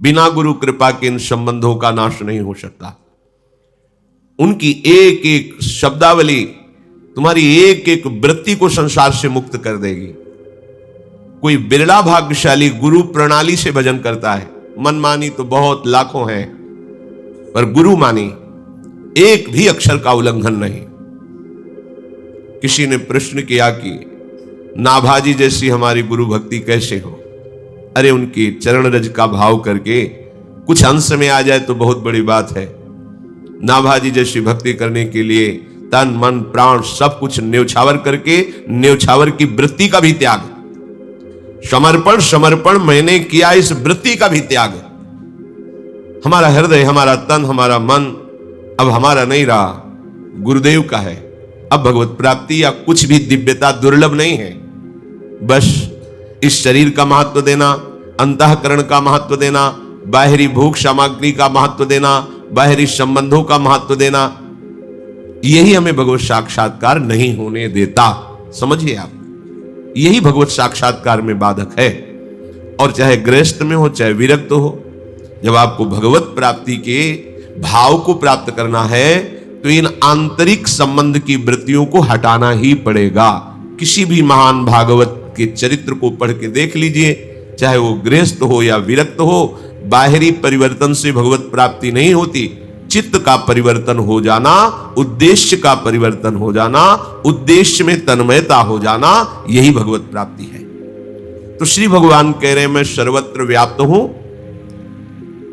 बिना गुरु कृपा के इन संबंधों का नाश नहीं हो सकता। उनकी एक एक शब्दावली तुम्हारी एक एक वृत्ति को संसार से मुक्त कर देगी। कोई बिरला भाग्यशाली गुरु प्रणाली से भजन करता है। मनमानी तो बहुत लाखों हैं, पर गुरु मानी एक भी अक्षर का उल्लंघन नहीं। किसी ने प्रश्न किया कि नाभाजी जैसी हमारी गुरु भक्ति कैसे हो? अरे उनकी चरण रज का भाव करके कुछ अंश में आ जाए तो बहुत बड़ी बात है। नाभाजी जैसी भक्ति करने के लिए तन मन प्राण सब कुछ न्यौछावर करके, न्यौछावर की वृत्ति का भी त्याग, समर्पण समर्पण मैंने किया इस वृत्ति का भी त्याग। हमारा हृदय, हमारा तन, हमारा मन अब हमारा नहीं रहा, गुरुदेव का है। अब भगवत प्राप्ति या कुछ भी दिव्यता दुर्लभ नहीं है। बस इस शरीर का महत्व देना, अंतःकरण का महत्व देना, बाहरी भोग सामग्री का महत्व देना, बाहरी संबंधों का महत्व देना, यही हमें भगवत साक्षात्कार नहीं होने देता। समझिए आप, यही भगवत साक्षात्कार में बाधक है। और चाहे गृहस्थ में हो चाहे विरक्त हो, जब आपको भगवत प्राप्ति के भाव को प्राप्त करना है तो इन आंतरिक संबंध की वृत्तियों को हटाना ही पड़ेगा। किसी भी महान भागवत के चरित्र को पढ़ के देख लीजिए, चाहे वो गृहस्थ हो या विरक्त हो, बाहरी परिवर्तन से भगवत प्राप्ति नहीं होती। चित्त का परिवर्तन हो जाना, उद्देश्य का परिवर्तन हो जाना, उद्देश्य में तन्मयता हो जाना, यही भगवत प्राप्ति है। तो श्री भगवान कह रहे हैं मैं सर्वत्र व्याप्त हूं,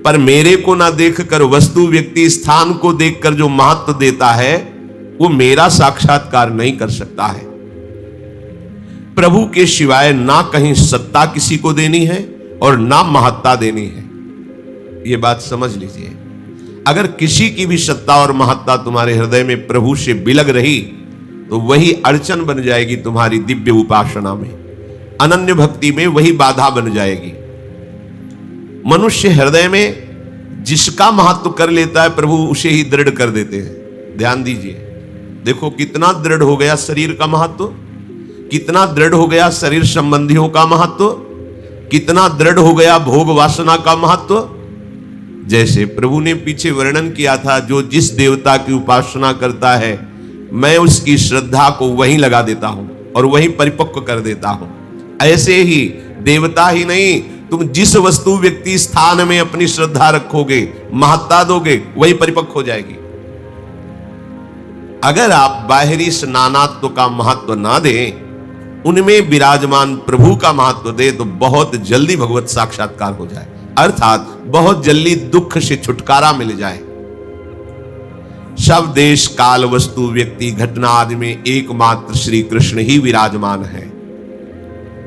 पर मेरे को ना देखकर, वस्तु व्यक्ति स्थान को देखकर जो महत्व देता है वो मेरा साक्षात्कार नहीं कर सकता है। प्रभु के सिवाय ना कहीं सत्ता किसी को देनी है और ना महत्ता देनी है। ये बात समझ लीजिए। अगर किसी की भी सत्ता और महत्ता तुम्हारे हृदय में प्रभु से बिलग रही तो वही अड़चन बन जाएगी तुम्हारी दिव्य उपासना में, अनन्य भक्ति में वही बाधा बन जाएगी। मनुष्य हृदय में जिसका महत्व कर लेता है प्रभु उसे ही दृढ़ कर देते हैं। ध्यान दीजिए, देखो कितना दृढ़ हो गया शरीर का महत्व, कितना दृढ़ हो गया शरीर संबंधियों का महत्व, कितना दृढ़ हो गया भोग वासना का महत्व। जैसे प्रभु ने पीछे वर्णन किया था, जो जिस देवता की उपासना करता है मैं उसकी श्रद्धा को वहीं लगा देता हूं और वहीं परिपक्व कर देता हूं। ऐसे ही देवता ही नहीं, तुम जिस वस्तु व्यक्ति स्थान में अपनी श्रद्धा रखोगे, महत्ता दोगे, वही परिपक्व हो जाएगी। अगर आप बाहरी स्नानात्व का महत्व ना दें, उनमें विराजमान प्रभु का महत्व दे तो बहुत जल्दी भगवत साक्षात्कार हो जाए, अर्थात बहुत जल्दी दुख से छुटकारा मिल जाए। सब देश काल वस्तु व्यक्ति घटना आदि में एकमात्र श्री कृष्ण ही विराजमान है।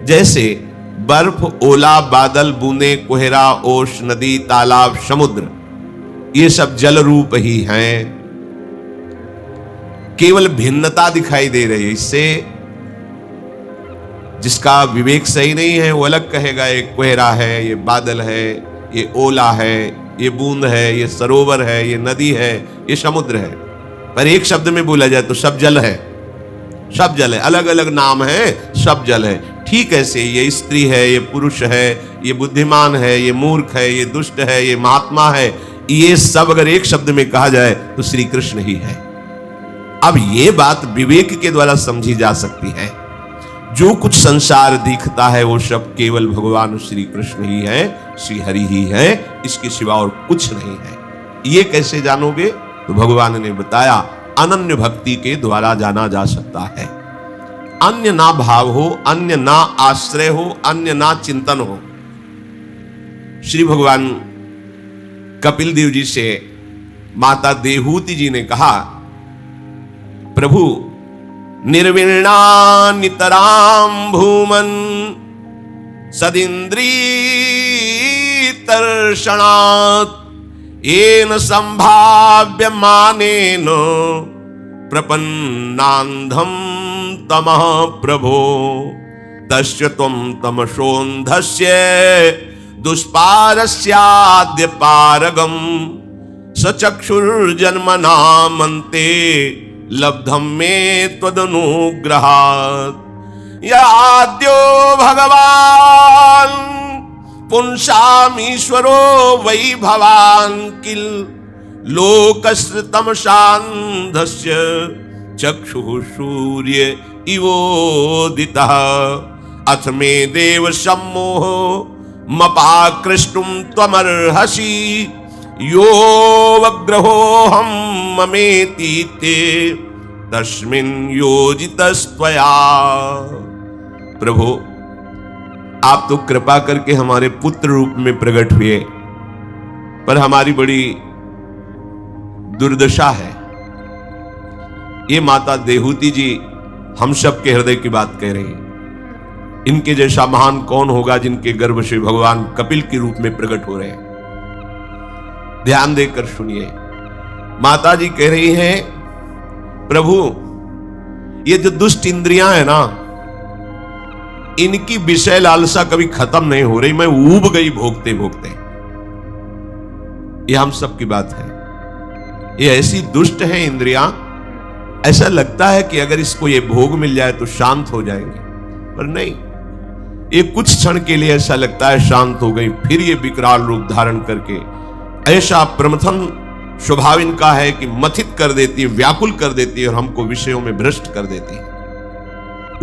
जैसे बर्फ, ओला, बादल, बूंदे, कोहरा, ओश, नदी, तालाब, समुद्र, ये सब जल रूप ही हैं। केवल भिन्नता दिखाई दे रही है। इससे जिसका विवेक सही नहीं है वो अलग कहेगा ये कोहरा है, ये बादल है, ये ओला है, ये बूंद है, ये सरोवर है, ये नदी है, ये समुद्र है। पर एक शब्द में बोला जाए तो सब जल है, सब जल है। अलग अलग नाम है, सब जल है। ठीक ऐसे ये स्त्री है, ये पुरुष है, ये बुद्धिमान है, ये मूर्ख है, ये दुष्ट है, ये महात्मा है, ये सब अगर एक शब्द में कहा जाए तो श्री कृष्ण ही है। अब ये बात विवेक के द्वारा समझी जा सकती है। जो कुछ संसार दिखता है वो सब केवल भगवान श्री कृष्ण ही है, श्री हरि ही है, इसके सिवा और कुछ नहीं है। ये कैसे जानोगे? तो भगवान ने बताया अनन्य भक्ति के द्वारा जाना जा सकता है। अन्य ना भाव हो, अन्य ना आश्रय हो, अन्य ना चिंतन हो। श्री भगवान कपिल देव जी से माता देहूति जी ने कहा, प्रभु निर्विण्णा नितराम भूमन सदिंद्री तर्षणात् येन संभाव्य मानेन प्रपन्नांधम तमः प्रभो तस्य त्वं तमसोन्धस्य दुष्पारस्याद्य पारगम सचक्षुर्जन्मनामन्ते लब्धम मे त्वदनुग्रहात् याद्यो भगवान् पुंसामीश्वरो वै भवान किल लोकस्तमसान्धस्य चक्षुः सूर्य इवोदितः अथ मे देव सम्मोह मपाकृष्टुम त्वमर्हसि यो वग्रहोऽहं ममेति ते तस्मिन् योजितस्त्वया। प्रभु, आप तो कृपा करके हमारे पुत्र रूप में प्रकट हुए, पर हमारी बड़ी दुर्दशा है। ये माता देहूती जी हम सब के हृदय की बात कह रही हैं। इनके जैसा महान कौन होगा जिनके गर्भ से भगवान कपिल के रूप में प्रकट हो रहे हैं। ध्यान देकर सुनिए, माता जी कह रही हैं, प्रभु ये जो दुष्ट इंद्रियां हैं ना, इनकी विषय लालसा कभी खत्म नहीं हो रही। मैं ऊब गई भोगते भोगते। ये हम सब की बात है। ये ऐसी दुष्ट है इंद्रियां, ऐसा लगता है कि अगर इसको ये भोग मिल जाए तो शांत हो जाएंगे, पर नहीं। ये कुछ क्षण के लिए ऐसा लगता है शांत हो गई, फिर ये विकराल रूप धारण करके ऐसा प्रमथन स्वभाव इनका है कि मथित कर देती है, व्याकुल कर देती है और हमको विषयों में भ्रष्ट कर देती है।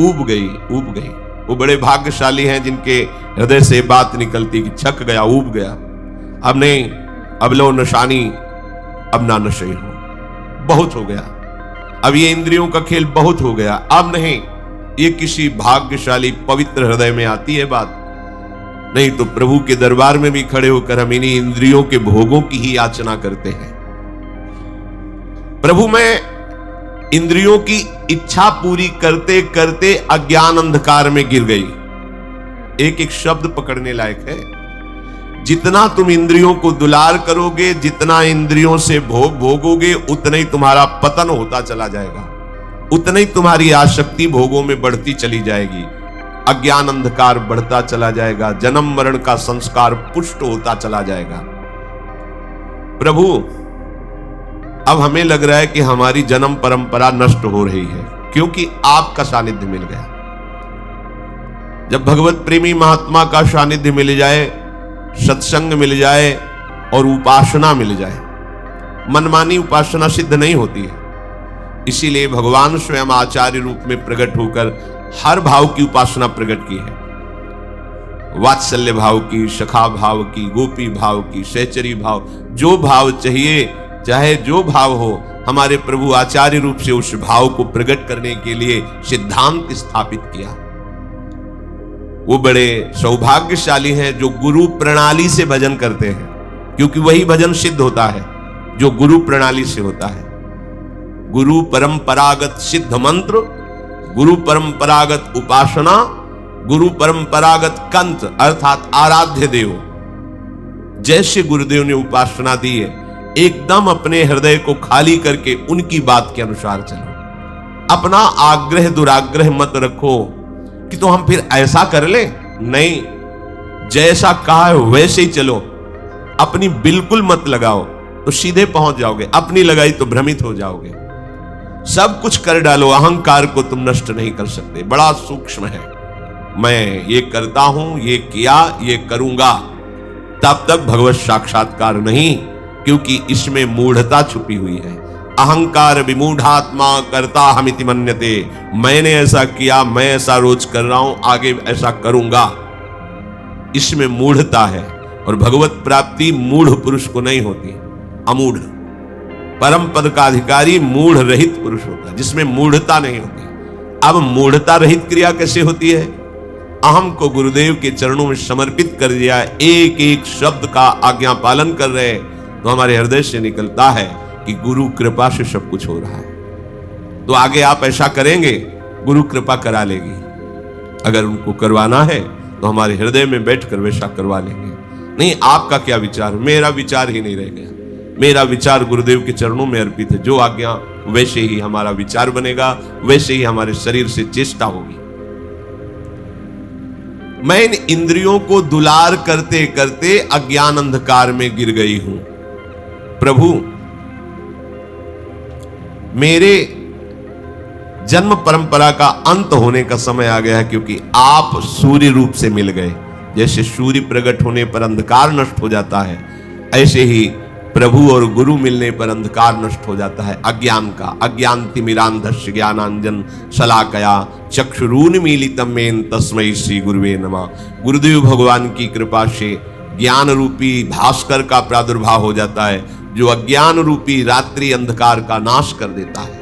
ऊब गई, ऊब गई। वो बड़े भाग्यशाली हैं जिनके हृदय से बात निकलती कि छक गया, ऊब गया, अब नहीं, अब लो नशानी, अब ना नशे हो, बहुत हो गया, अब ये इंद्रियों का खेल बहुत हो गया, अब नहीं। ये किसी भाग्यशाली पवित्र हृदय में आती है बात, नहीं तो प्रभु के दरबार में भी खड़े होकर हम इन्हीं इंद्रियों के भोगों की ही याचना करते हैं। प्रभु, मैं इंद्रियों की इच्छा पूरी करते करते अज्ञान अंधकार में गिर गई। एक एक शब्द पकड़ने लायक है। जितना तुम इंद्रियों को दुलार करोगे, जितना इंद्रियों से भोग भोगोगे, उतना ही तुम्हारा पतन होता चला जाएगा, उतना ही तुम्हारी आसक्ति भोगों में बढ़ती चली जाएगी, अज्ञान अंधकार बढ़ता चला जाएगा, जन्म मरण का संस्कार पुष्ट होता चला जाएगा। प्रभु, अब हमें लग रहा है कि हमारी जन्म परंपरा नष्ट हो रही है, क्योंकि आपका सानिध्य मिल गया। जब भगवत प्रेमी महात्मा का सानिध्य मिल जाए, सत्संग मिल जाए और उपासना मिल जाए, मनमानी उपासना सिद्ध नहीं होती है। इसीलिए भगवान स्वयं आचार्य रूप में प्रकट होकर हर भाव की उपासना प्रकट की है। वात्सल्य भाव की, सखा भाव की, गोपी भाव की, सहचरी भाव, जो भाव चाहिए, चाहे जो भाव हो, हमारे प्रभु आचार्य रूप से उस भाव को प्रकट करने के लिए सिद्धांत स्थापित किया। वो बड़े सौभाग्यशाली हैं जो गुरु प्रणाली से भजन करते हैं, क्योंकि वही भजन सिद्ध होता है जो गुरु प्रणाली से होता है। गुरु परंपरागत सिद्ध मंत्र, गुरु परंपरागत उपासना, गुरु परंपरागत कंत अर्थात आराध्य देव। जैसे गुरुदेव ने उपासना दी है, एकदम अपने हृदय को खाली करके उनकी बात के अनुसार चलो। अपना आग्रह दुराग्रह मत रखो कि तो हम फिर ऐसा कर ले, नहीं, जैसा कहा है वैसे ही चलो। अपनी बिल्कुल मत लगाओ तो सीधे पहुंच जाओगे, अपनी लगाई तो भ्रमित हो जाओगे। सब कुछ कर डालो, अहंकार को तुम नष्ट नहीं कर सकते। बड़ा सूक्ष्म है। मैं ये करता हूं, ये किया, ये करूंगा, तब तक भगवत साक्षात्कार नहीं, क्योंकि इसमें मूढ़ता छुपी हुई है। अहंकार विमूढ़ात्मा करता हमिति मन्यते। मैंने ऐसा किया, मैं ऐसा रोज कर रहा हूं, आगे ऐसा करूंगा, इसमें मूढ़ता है। और भगवत प्राप्ति मूढ़ पुरुष को नहीं होती, अमूढ़। परम पद का अधिकारी मूढ़ रहित पुरुष होता है, जिसमें मूढ़ता नहीं होती। अब मूढ़ता रहित क्रिया कैसे होती है? अहम को गुरुदेव के चरणों में समर्पित कर दिया, एक एक शब्द का आज्ञा पालन कर रहे, तो हमारे हृदय से निकलता है कि गुरु कृपा से सब कुछ हो रहा है। तो आगे आप ऐसा करेंगे, गुरु कृपा करा लेगी। अगर उनको करवाना है तो हमारे हृदय में बैठकर वैसा करवा लेंगे। नहीं, आपका क्या विचार? मेरा विचार ही नहीं रह गया। मेरा विचार गुरुदेव के चरणों में अर्पित है। जो आज्ञा, वैसे ही हमारा विचार बनेगा, वैसे ही हमारे शरीर से चेष्टा होगी। मैं इन इंद्रियों को दुलार करते करते अज्ञान अंधकार में गिर गई हूं। प्रभु, मेरे जन्म परंपरा का अंत होने का समय आ गया है, क्योंकि आप सूर्य रूप से मिल गए। जैसे सूर्य प्रकट होने पर अंधकार नष्ट हो जाता है, ऐसे ही प्रभु और गुरु मिलने पर अंधकार नष्ट हो जाता है अज्ञान का। अज्ञानतिमिरान्धस्य ज्ञानांजन शलाकया चक्षुरुन्मीलितं येन तस्मै श्री गुरुवे नमः। गुरुदेव भगवान की कृपा से ज्ञान रूपी भास्कर का प्रादुर्भाव हो जाता है, जो अज्ञान रूपी रात्रि अंधकार का नाश कर देता है।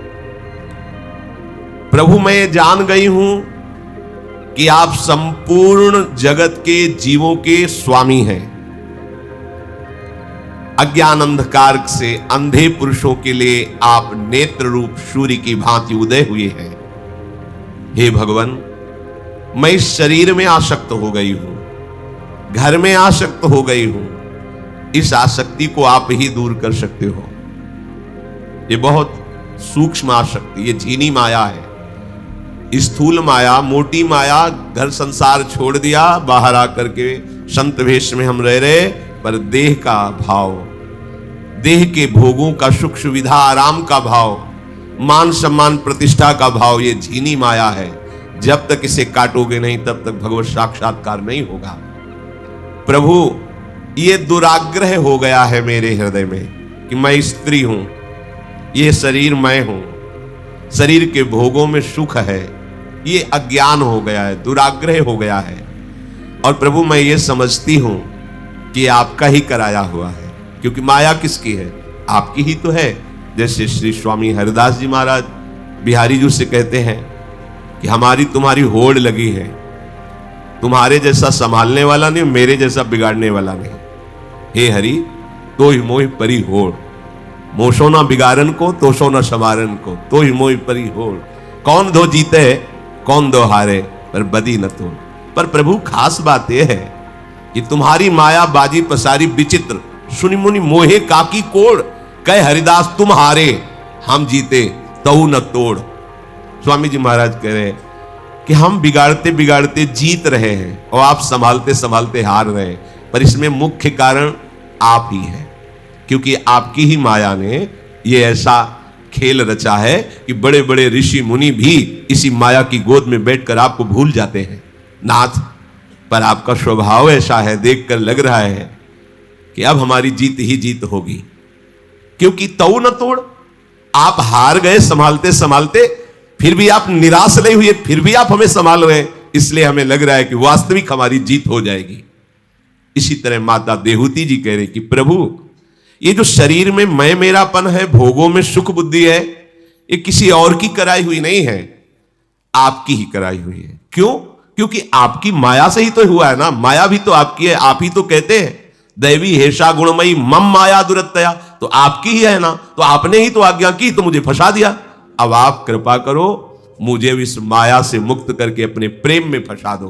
प्रभु मैं ये जान गई हूं कि आप संपूर्ण जगत के जीवों के स्वामी हैं। अज्ञान अंधकार से अंधे पुरुषों के लिए आप नेत्र रूप सूर्य की भांति उदय हुए हैं। हे भगवान, मैं इस शरीर में आसक्त हो गई हूं, घर में आसक्त हो गई हूं। इस आसक्ति को आप ही दूर कर सकते हो। ये बहुत सूक्ष्म आसक्ति, ये झीनी माया है। स्थूल माया, मोटी माया, घर संसार छोड़ दिया, बाहर आकर के संत वेश में हम रह रहे, पर देह का भाव, देह के भोगों का, सुख सुविधा आराम का भाव, मान सम्मान प्रतिष्ठा का भाव, ये झीनी माया है। जब तक इसे काटोगे नहीं तब तक भगवत साक्षात्कार नहीं होगा। प्रभु, ये दुराग्रह हो गया है मेरे हृदय में कि मैं स्त्री हूं, ये शरीर मैं हूं, शरीर के भोगों में सुख है। ये अज्ञान हो गया है, दुराग्रह हो गया है। और प्रभु मैं ये समझती हूं कि आपका ही कराया हुआ है, क्योंकि माया किसकी है? आपकी ही तो है। जैसे श्री स्वामी हरिदास जी महाराज बिहारी जी से कहते हैं कि हमारी तुम्हारी होड़ लगी है, तुम्हारे जैसा संभालने वाला नहीं, मेरे जैसा बिगाड़ने वाला नहीं। हे हरि, तो ही मोहि परी होड़, मोशो ना बिगाड़न को, तोशो ना समारन को, तो ही मोहि परी होड़। कौन दो जीते, कौन दो हारे, पर बदी न तोड़। पर प्रभु खास बात यह है कि तुम्हारी माया बाजी पसारी विचित्र, सुनि मुनि मोहे काकी कोड़। कहे हरिदास तुम हारे, हम जीते, तऊ न तोड़। स्वामी जी महाराज कह रहे हैं कि हम बिगाड़ते बिगाड़ते जीत रहे हैं और आप संभालते संभालते हार रहे हैं, पर इसमें मुख्य कारण आप ही हैं, क्योंकि आपकी ही माया ने ये ऐसा खेल रचा है कि बड़े बड़े ऋषि मुनि भी इसी माया की गोद में बैठकर आपको भूल जाते हैं। नाथ, पर आपका स्वभाव ऐसा है, देखकर लग रहा है कि अब हमारी जीत ही जीत होगी, क्योंकि तऊ न तोड़। आप हार गए संभालते संभालते, फिर भी आप निराश नहीं हुए, फिर भी आप हमें संभाल रहे हैं, इसलिए हमें लग रहा है कि वास्तविक हमारी जीत हो जाएगी। इसी तरह माता देहूती जी कह रही कि प्रभु, ये जो शरीर में मैं मेरापन है, भोगों में सुख बुद्धि है, ये किसी और की कराई हुई नहीं है, आपकी ही कराई हुई है। क्यों? क्योंकि आपकी माया से ही तो हुआ है ना। माया भी तो आपकी है। आप ही तो कहते हैं दैवी हेषा गुणमयी मम माया दुरत्तया, तो आपकी ही है ना। तो आपने ही तो आज्ञा की, तो मुझे फंसा दिया। अब आप कृपा करो, मुझे इस माया से मुक्त करके अपने प्रेम में फंसा दो।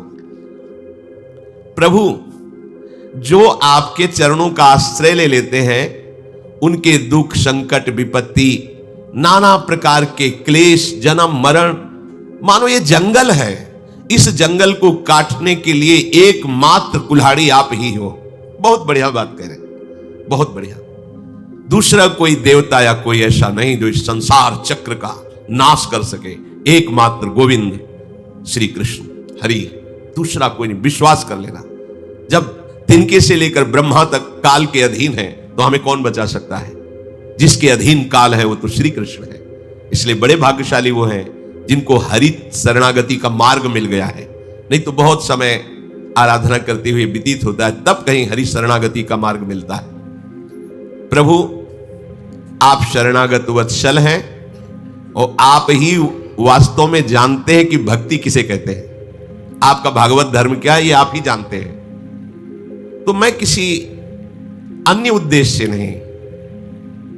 प्रभु, जो आपके चरणों का आश्रय ले लेते हैं, उनके दुख संकट विपत्ति, नाना प्रकार के क्लेश, जन्म मरण, मानो ये जंगल है, इस जंगल को काटने के लिए एकमात्र कुल्हाड़ी आप ही हो। बहुत बढ़िया बात कह रहे, बहुत बढ़िया। दूसरा कोई देवता या कोई ऐसा नहीं जो इस संसार चक्र का नाश कर सके, एकमात्र गोविंद श्री कृष्ण हरि, दूसरा कोई नहीं। विश्वास कर लेना, जब तिनके से लेकर ब्रह्मा तक काल के अधीन है, तो हमें कौन बचा सकता है? जिसके अधीन काल है वो तो श्री कृष्ण है। इसलिए बड़े भाग्यशाली वो हैं जिनको हरि शरणागति का मार्ग मिल गया है। नहीं तो बहुत समय आराधना करते हुए व्यतीत होता है, तब कहीं हरि शरणागति का मार्ग मिलता है। प्रभु, आप शरणागत वत्सल हैं और आप ही वास्तव में जानते हैं कि भक्ति किसे कहते हैं। आपका भागवत धर्म क्या है, ये आप ही जानते हैं। तो मैं किसी अन्य उद्देश्य से नहीं,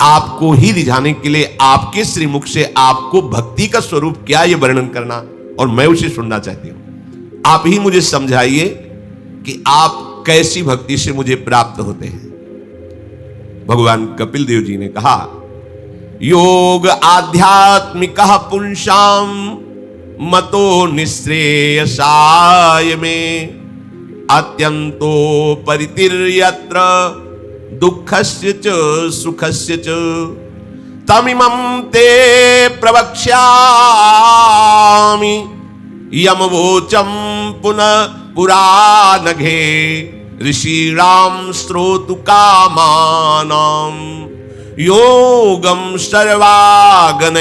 आपको ही रिझाने के लिए आपके श्रीमुख से आपको भक्ति का स्वरूप क्या ये वर्णन करना, और मैं उसे सुनना चाहती हूं। आप ही मुझे समझाइए कि आप कैसी भक्ति से मुझे प्राप्त होते हैं। भगवान कपिल देव जी ने कहा, योग आध्यात्मिक पुंसाम मतो निःश्रेयसाय में अत्यंतो परितिर्यत्र दुःखस्य च सुखस्य च तमिमं ते प्रवक्ष्यामि यमवोचं पुनः पुरानघे ऋषिणां श्रोतु कामानां योगं सर्वागनैपुणं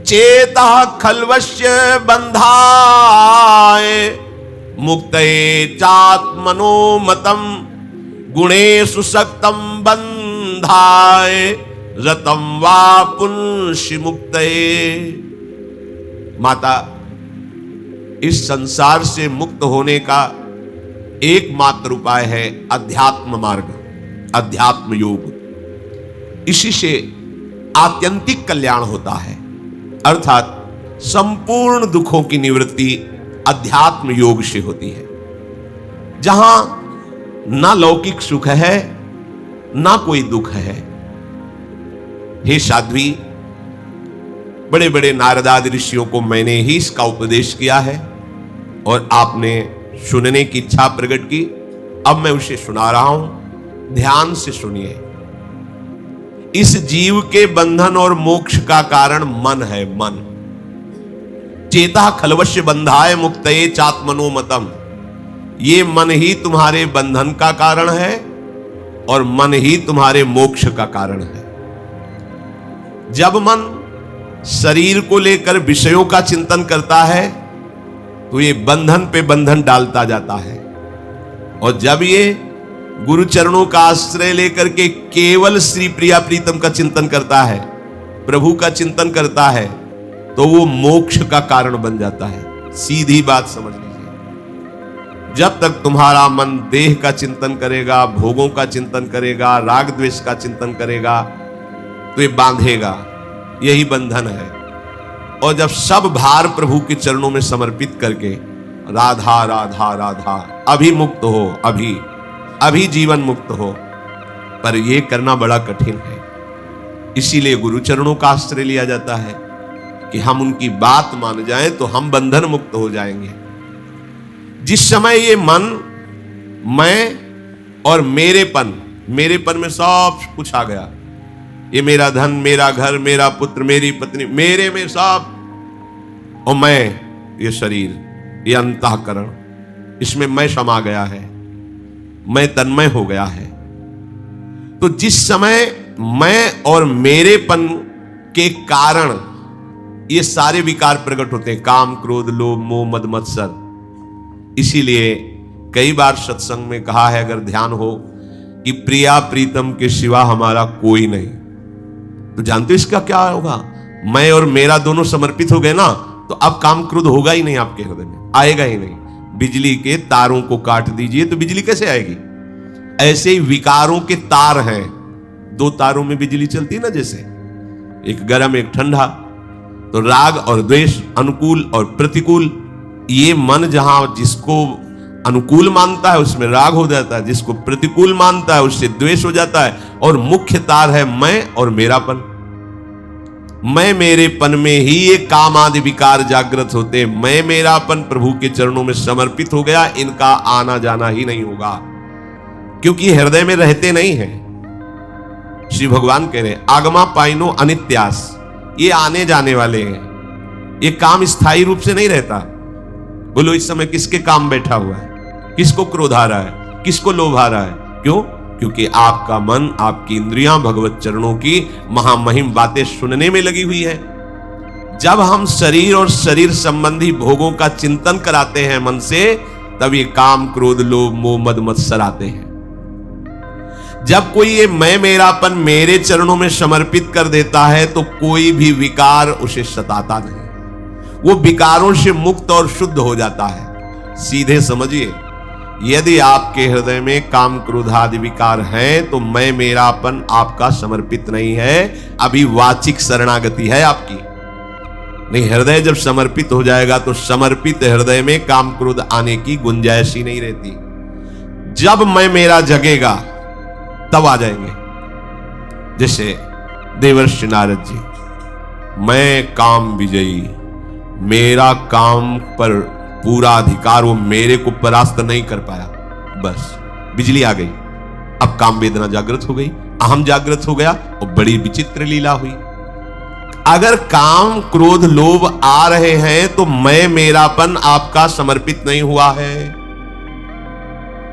चेतः खल्वस्य बन्धाय मुक्तये चात्मनो मतं गुणेषु सक्तं बन्धाय रतं वा पुंसि मुक्तये। माता, इस संसार से मुक्त होने का एकमात्र उपाय है अध्यात्म मार्ग, अध्यात्म योग। इसी से आत्यंतिक कल्याण होता है, अर्थात संपूर्ण दुखों की निवृत्ति अध्यात्म योग से होती है। जहां ना लौकिक सुख है ना कोई दुख है। हे साध्वी, बड़े बड़े नारदादि ऋषियों को मैंने ही इसका उपदेश किया है और आपने सुनने की इच्छा प्रकट की। अब मैं उसे सुना रहा हूं, ध्यान से सुनिए। इस जीव के बंधन और मोक्ष का कारण मन है, मन। चेता खलवश्य बंधाय मुक्तये चात्मनो मतम। ये मन ही तुम्हारे बंधन का कारण है और मन ही तुम्हारे मोक्ष का कारण है। जब मन शरीर को लेकर विषयों का चिंतन करता है तो ये बंधन पे बंधन डालता जाता है, और जब ये गुरु चरणों का आश्रय लेकर के केवल श्री प्रिया प्रीतम का चिंतन करता है, प्रभु का चिंतन करता है, तो वो मोक्ष का कारण बन जाता है। सीधी बात समझ लीजिए। जब तक तुम्हारा मन देह का चिंतन करेगा, भोगों का चिंतन करेगा, राग द्वेष का चिंतन करेगा, तो ये बांधेगा, यही बंधन है। और जब सब भार प्रभु के चरणों में समर्पित करके राधा राधा राधा, अभी मुक्त हो, अभी अभी जीवन मुक्त हो, पर यह करना बड़ा कठिन है। इसीलिए गुरु चरणों का आश्रय लिया जाता है कि हम उनकी बात मान जाएं तो हम बंधन मुक्त हो जाएंगे। जिस समय ये मन, मैं और मेरेपन में सब कुछ आ गया, ये मेरा धन, मेरा घर, मेरा पुत्र, मेरी पत्नी, मेरे में सब, और मैं, ये शरीर, ये अंतःकरण, इसमें मैं समा गया है, मैं तन्मय हो गया है। तो जिस समय मैं और मेरेपन के कारण ये सारे विकार प्रकट होते हैं, काम, क्रोध, लोभ, मोह, मद, मत्सर। इसीलिए कई बार सत्संग में कहा है, अगर ध्यान हो, कि प्रिया प्रीतम के सिवा हमारा कोई नहीं। तो जानते हो इसका क्या होगा? मैं और मेरा दोनों समर्पित हो गए ना, तो अब काम क्रोध होगा ही नहीं आपके हृदय में, आएगा ही नहीं। बिजली के तारों को काट दीजिए तो बिजली कैसे आएगी? ऐसे ही विकारों के तार हैं, दो तारों में बिजली चलती है ना, जैसे एक गर्म एक ठंडा। तो राग और द्वेष, अनुकूल और प्रतिकूल, ये मन जहां जिसको अनुकूल मानता है उसमें राग हो जाता है, जिसको प्रतिकूल मानता है उससे द्वेष हो जाता है। और मुख्य तार है मैं और मेरापन। मैं मेरेपन में ही ये काम आदि विकार जागृत होते। मैं मेरापन प्रभु के चरणों में समर्पित हो गया, इनका आना जाना ही नहीं होगा, क्योंकि हृदय में रहते नहीं हैं। श्री भगवान कह रहे हैं, आगमा पाइनो अनित्यास, ये आने जाने वाले हैं, ये काम स्थायी रूप से नहीं रहता। बोलो, इस समय किसके काम बैठा हुआ है? किसको क्रोध आ रहा है? किसको लोभ आ रहा है? क्यों? क्योंकि आपका मन, आपकी इंद्रियां भगवत चरणों की महामहिम बातें सुनने में लगी हुई है। जब हम शरीर और शरीर संबंधी भोगों का चिंतन कराते हैं मन से, तब ये काम, क्रोध, लोभ, मोह, मद, मत्सर आते हैं। जब कोई ये मैं मेरापन मेरे चरणों में समर्पित कर देता है तो कोई भी विकार उसे सताता नहीं, वो विकारों से मुक्त और शुद्ध हो जाता है। सीधे समझिए, यदि आपके हृदय में काम, क्रोध आदि विकार हैं तो मैं मेरापन आपका समर्पित नहीं है, अभी वाचिक शरणागति है आपकी। नहीं, हृदय जब समर्पित हो जाएगा तो समर्पित हृदय में काम, क्रोध आने की गुंजाइश ही नहीं रहती। जब मैं मेरा जगेगा तब आ जाएंगे। जैसे देवर्षि नारद जी, मैं काम विजयी, मेरा काम पर पूरा अधिकार, वो मेरे को परास्त नहीं कर पाया, बस बिजली आ गई। अब काम वेदना जागृत हो गई, अहम जागृत हो गया और बड़ी विचित्र लीला हुई। अगर काम क्रोध लोभ आ रहे हैं तो मैं मेरापन आपका समर्पित नहीं हुआ है,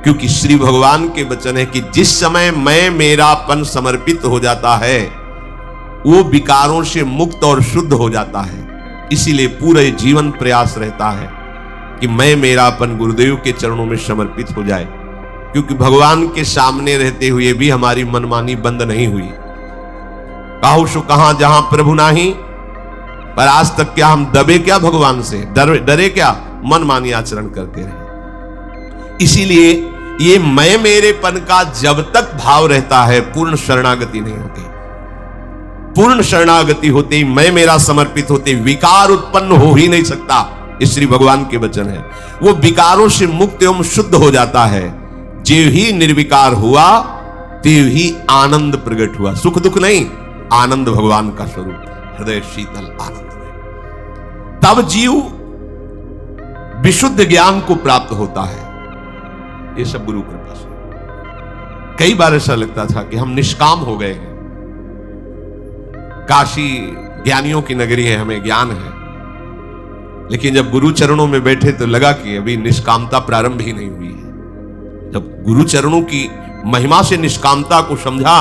क्योंकि श्री भगवान के वचन है कि जिस समय मैं मेरापन समर्पित हो जाता है वो विकारों से मुक्त और शुद्ध हो जाता है। इसीलिए पूरे जीवन प्रयास रहता है कि मैं मेरापन गुरुदेव के चरणों में समर्पित हो जाए, क्योंकि भगवान के सामने रहते हुए भी हमारी मनमानी बंद नहीं हुई। काहू सो कहां जहां प्रभु नाही, पर आज तक क्या हम दबे क्या भगवान से, डरे क्या, मनमानी आचरण करते रहे। इसीलिए ये मैं मेरेपन का जब तक भाव रहता है पूर्ण शरणागति नहीं होती। पूर्ण शरणागति होते ही मैं मेरा समर्पित होते विकार उत्पन्न हो ही नहीं सकता। इस श्री भगवान के वचन है। वो विकारों से मुक्त एवं शुद्ध हो जाता है। जेव ही निर्विकार हुआ तेव ही आनंद प्रकट हुआ। सुख दुख नहीं, आनंद भगवान का स्वरूप, हृदय शीतल आनंद में। तब जीव विशुद्ध ज्ञान को प्राप्त होता है। ये सब गुरु कृपा से। कई बार ऐसा लगता था कि हम निष्काम हो गए हैं, काशी ज्ञानियों की नगरी है, हमें ज्ञान है, लेकिन जब गुरु चरणों में बैठे तो लगा कि अभी निष्कामता प्रारंभ ही नहीं हुई है। जब गुरु चरणों की महिमा से निष्कामता को समझा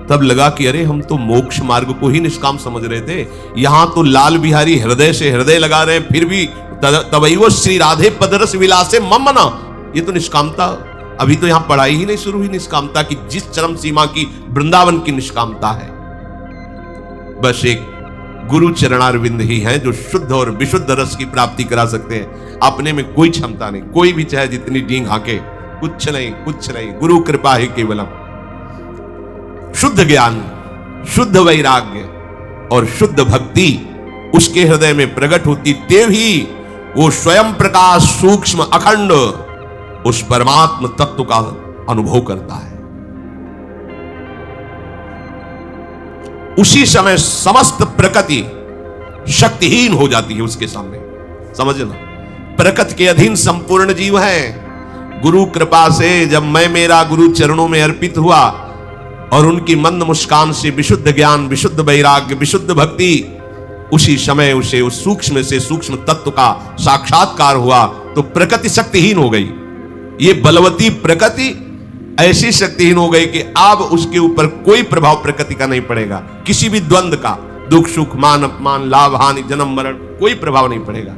तब लगा कि अरे हम तो मोक्ष मार्ग को ही निष्काम समझ रहे थे, यहां तो लाल बिहारी हृदय से हृदय लगा रहे, फिर भी तबैवो श्री राधे पदरस विलासे ममना। ये तो निष्कामता, अभी तो यहां पढ़ाई ही नहीं शुरू हुई निष्कामता की, जिस चरम सीमा की वृंदावन की निष्कामता है। बस एक गुरु चरणारविंद ही हैं जो शुद्ध और विशुद्ध रस की प्राप्ति करा सकते हैं। अपने में कोई क्षमता नहीं, कोई भी चाहे जितनी डींग हाके, कुछ नहीं, कुछ नहीं, गुरु कृपा ही केवलम। शुद्ध ज्ञान, शुद्ध वैराग्य और शुद्ध भक्ति उसके हृदय में प्रकट होती, तेव ही वो स्वयं प्रकाश सूक्ष्म अखंड उस परमात्म तत्व का अनुभव करता है। उसी समय समस्त प्रकृति शक्तिहीन हो जाती है उसके सामने। समझना, प्रकृति के अधीन संपूर्ण जीव है। गुरु कृपा से जब मैं मेरा गुरु चरणों में अर्पित हुआ और उनकी मंद मुस्कान से विशुद्ध ज्ञान, विशुद्ध वैराग्य, विशुद्ध भक्ति, उसी समय उसे उस सूक्ष्म से सूक्ष्म तत्व का साक्षात्कार हुआ तो प्रकृति शक्तिहीन हो गई। ये बलवती प्रकृति ऐसी शक्तिहीन हो गई कि अब उसके ऊपर कोई प्रभाव प्रकृति का नहीं पड़ेगा, किसी भी द्वंद का, दुख सुख मान अपमान लाभ हानि जन्म मरण, कोई प्रभाव नहीं पड़ेगा।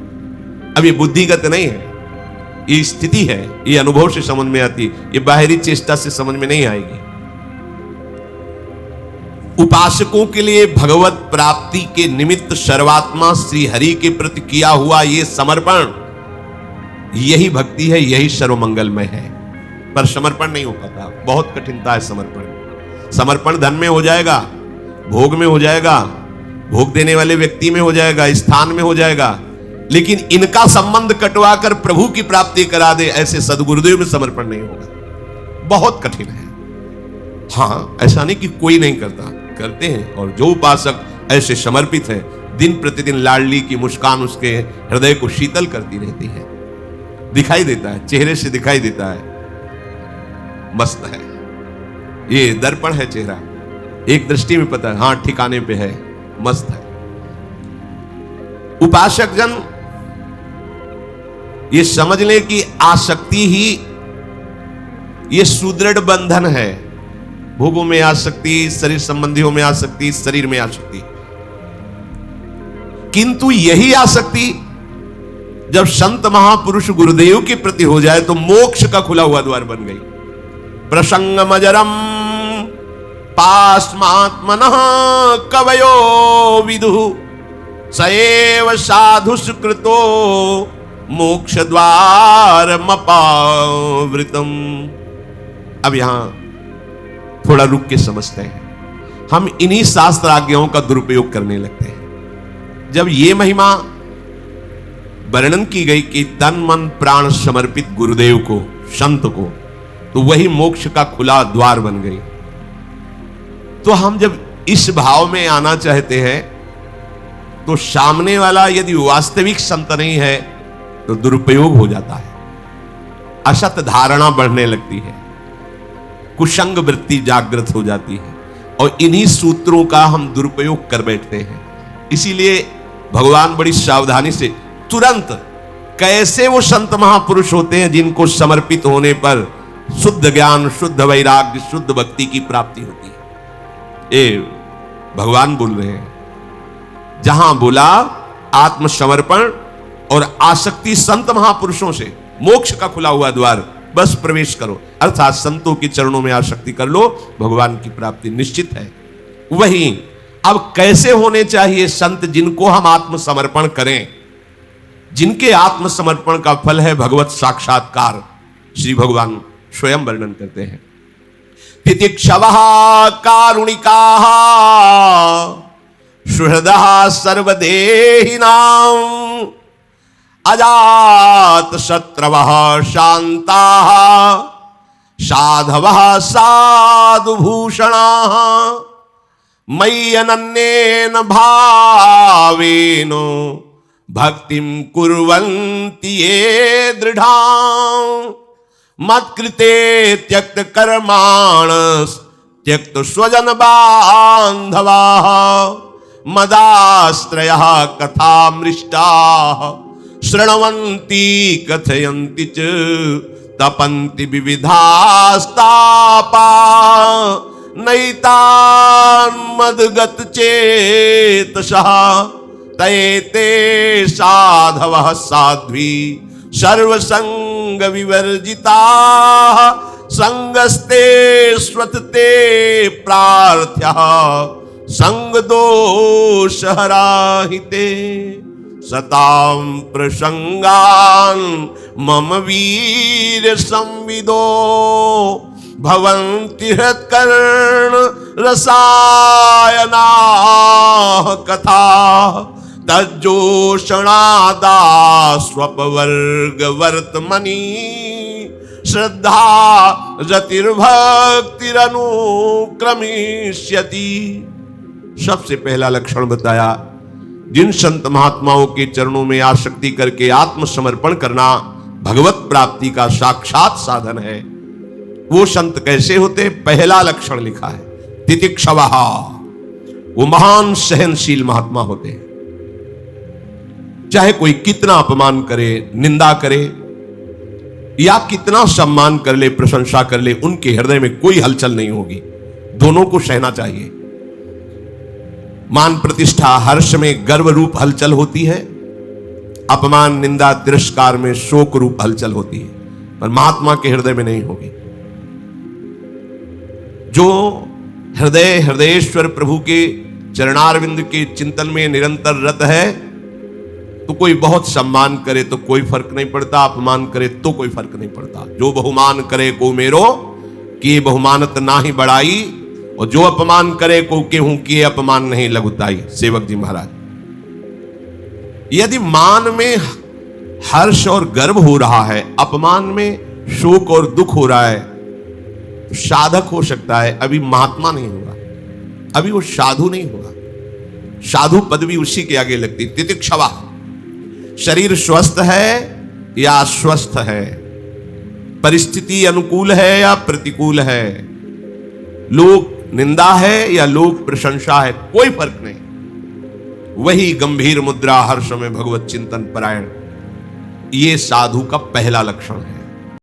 अब ये बुद्धिगत नहीं है, ये स्थिति है, ये अनुभव से समझ में आती, ये बाहरी चेष्टा से समझ में नहीं आएगी। उपासकों के लिए भगवत प्राप्ति के निमित्त सर्वात्मा श्री हरि के प्रति किया हुआ ये समर्पण, यही भक्ति है, यही सर्वमंगलमय है। पर समर्पण नहीं हो पाता, बहुत कठिनता है समर्पण। समर्पण धन में हो जाएगा, भोग में हो जाएगा, भोग देने वाले व्यक्ति में हो जाएगा, स्थान में हो जाएगा, लेकिन इनका संबंध कटवा कर प्रभु की प्राप्ति करा दे, ऐसे सदगुरुदेव में समर्पण नहीं होगा। बहुत कठिन है। हाँ, ऐसा नहीं कि कोई नहीं करता, करते हैं, और जो उपासक ऐसे समर्पित है, दिन प्रतिदिन लाडली की मुस्कान उसके हृदय को शीतल करती रहती है, दिखाई देता है, चेहरे से दिखाई देता है, मस्त है। ये दर्पण है चेहरा, एक दृष्टि में पता है, हाँ ठिकाने पे है, मस्त है। उपासक जन ये समझ ले कि आसक्ति ही ये सुदृढ़ बंधन है। भोगों में आसक्ति, शरीर संबंधियों में आसक्ति, शरीर में आसक्ति, किंतु यही आसक्ति जब संत महापुरुष गुरुदेव के प्रति हो जाए तो मोक्ष का खुला हुआ द्वार बन गई। प्रसंगमजरम पास्मात्मनः कवयो विदुः सएव साधु सुकृतो मोक्ष द्वार मपावृतम। अब यहां थोड़ा रुक के समझते हैं। हम इन्हीं शास्त्र आज्ञाओं का दुरुपयोग करने लगते हैं। जब ये महिमा वर्णन की गई कि तन मन प्राण समर्पित गुरुदेव को, संत को, तो वही मोक्ष का खुला द्वार बन गई। तो हम जब इस भाव में आना चाहते हैं तो सामने वाला यदि वास्तविक संत नहीं है तो दुरुपयोग हो जाता है, असत धारणा बढ़ने लगती है, कुसंग वृत्ति जागृत हो जाती है, और इन्हीं सूत्रों का हम दुरुपयोग कर बैठते हैं। इसीलिए भगवान बड़ी सावधानी से तुरंत, कैसे वो संत महापुरुष होते हैं जिनको समर्पित होने पर शुद्ध ज्ञान, शुद्ध वैराग्य, शुद्ध भक्ति की प्राप्ति होती है। ये भगवान बोल रहे हैं। जहां बोला आत्मसमर्पण और आसक्ति संत महापुरुषों से, मोक्ष का खुला हुआ द्वार, बस प्रवेश करो, अर्थात संतों के चरणों में आसक्ति कर लो, भगवान की प्राप्ति निश्चित है। वहीं अब कैसे होने चाहिए संत जिनको हम आत्मसमर्पण करें, जिनके आत्मसमर्पण का फल है भगवत साक्षात्कार, श्री भगवान स्वयं वर्णन करते हैं। तितिक्षवः कारुणिकाः सुहृदः सर्वदेहिनां अजात शत्रवः शान्ताः साधवः साधुभूषणाः मयि अनन्येन भावेन भक्तिं कुर्वन्ति ये दृढां मत्कृते त्यक्त कर्माणस् त्यक्त स्वजन बान्धवाः मदाश्रयः कथामृष्टाः शृण्वन्ति कथयन्ति च तपन्ति विविधास्तापा नैतान् मद्गत चेतसः तैते साधवः साध्वी सर्वसंग विवर्जिताः संगस्ते स्वतते प्रार्थ्यः संग दोषहराहिते सतां प्रसंगान् मम वीर संविदो भवन्ति हृत्कर्ण रसायनाः कथा तज्जोषणादास्वपवर्ग वर्तमनि श्रद्धा रतिर्भक्तिरनुक्रमिष्यति। सबसे पहला लक्षण बताया, जिन संत महात्माओं के चरणों में आसक्ति करके आत्मसमर्पण करना भगवत प्राप्ति का साक्षात साधन है। वो संत कैसे होते? पहला लक्षण लिखा है, तितिक्षवः, वो महान सहनशील महात्मा होते हैं। चाहे कोई कितना अपमान करे, निंदा करे या कितना सम्मान कर ले, प्रशंसा कर ले, उनके हृदय में कोई हलचल नहीं होगी। दोनों को सहना चाहिए। मान प्रतिष्ठा हर्ष में गर्व रूप हलचल होती है, अपमान निंदा तिरस्कार में शोक रूप हलचल होती है, पर महात्मा के हृदय में नहीं होगी। जो हृदय हृदयेश्वर प्रभु के चरणारविंद के चिंतन में निरंतर रत है, तो कोई बहुत सम्मान करे तो कोई फर्क नहीं पड़ता, अपमान करे तो कोई फर्क नहीं पड़ता। जो बहुमान करे को मेरो कि बहुमानत ना ही बढ़ाई, और जो अपमान करे को केहूं किए अपमान नहीं लगुताई। सेवक जी महाराज, यदि मान में हर्ष और गर्व हो रहा है, अपमान में शोक और दुख हो रहा है, तो साधक हो सकता है, अभी महात्मा नहीं होगा, अभी वो साधु नहीं होगा। साधु पदवी उसी के आगे लगती। तितिक्षवा, शरीर स्वस्थ है या अस्वस्थ है, परिस्थिति अनुकूल है या प्रतिकूल है, लोक निंदा है या लोक प्रशंसा है, कोई फर्क नहीं। वही गंभीर मुद्रा हर्ष में भगवत चिंतन परायण, ये साधु का पहला लक्षण है।